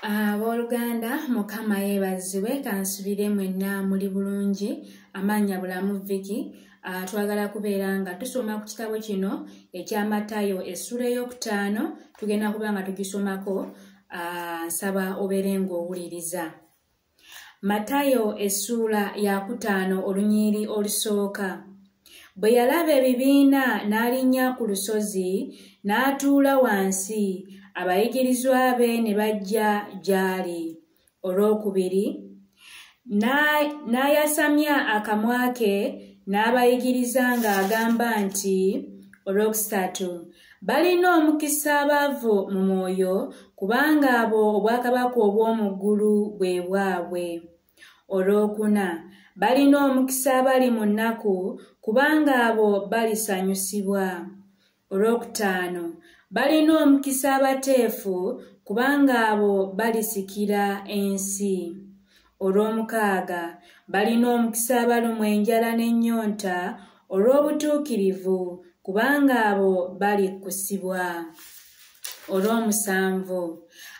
Abooluganda Mukama yeebazibwe kansubire mwenna muli bulungi amanya bulamu Vicky. Twagala kubeera nga tusoma ku kitabo kino ekya Matayo essula ey'okutaano tugenda kuba nga tugisomako. Nsaba obeere ng'owuliriza. Matayo essula ya kutaano olunyiri olusooka. Bwe yalaba ebibiina n'alinnya ku lusozi n'atuula wansi, abayigirizwa be ne bajja gy'ali. Olwokubiri, n'ayasamya akamwa ke n'abayigiriza ng'agamba nti, olwokusatu, balina omukisa abaavu mu mwoyo, kubanga abo obwakabaka obw'omu ggulu bwe bwabwe. Olwokuna, balina omukisa abali mu nnaku, kubanga abo balisanyusibwa. Olwokutaano, balina omukisa abateefu, kubanga abo balisikira ensi. Olw'omukaaga, balina omukisa abalumwa enjala n'ennyonta olw'obutuukirivu, kubanga abo balikkusibwa. Olw'omusanvu,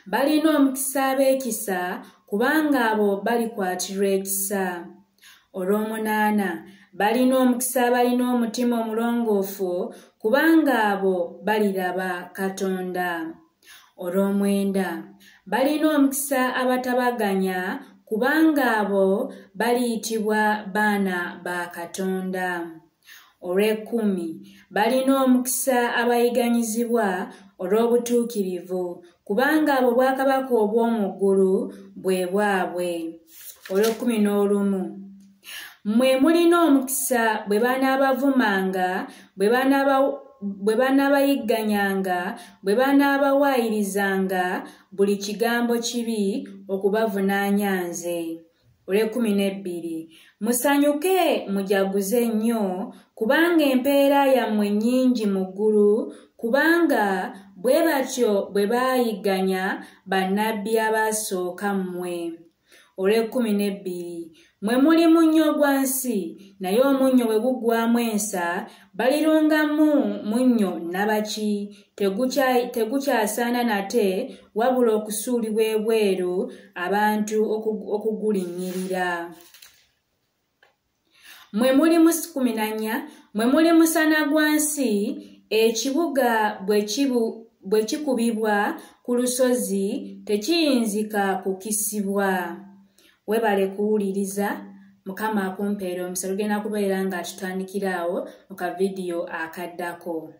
balina omukisa ab'ekisa, kubanga abo balikwatirwa ekisa. Olw'omunaana, balina omukisa abalina omutima omulongoofu, kubanga abo baliraba Katonda. Olw'omwenda, balina omukisa abatabaganya, kubanga abo baliyitibwa baana ba Katonda. Olw'ekkumi, balina omukisa abayiganyizibwa olw'obutuukirivu, kubanga abo obwakabaka obw'omu ggulu bwe bwabwe. Olw'ekkumi n'olumu, mmwe mulina omukisa bwe banaabavumanga, bwe banaabayigganyanga, bwe banaabawayirizanga buli kigambo kibi okubavunaanya nze. Olw'ekkumi n'ebbiri, musanyuke mujaguze nnyo, kubanga empeera yammwe nnyingi mu ggulu, kubanga bwe batyo bwe baayigganya bannabbi abaasooka mmwe. Olw'ekkumi n'ebbiri, mmwe muli munnyo gwa nsi, naye omunnyo bwe guggwaamu ensa, balirungamu munnyo nnabaki, tegukyasaana nate wabula okusuulibwa ebweru abantu okugulinnyirira. Mmwe muli mmwe muli musana gwa nsi, ekibuga bwe kikubibwa ku lusozi tekiyinzika kukisibwa. Webale kuwuliriza, Mukama akumpeera omukisa. Tugenda kubeera nga tutandikira awo mu kavidiyo akaddako.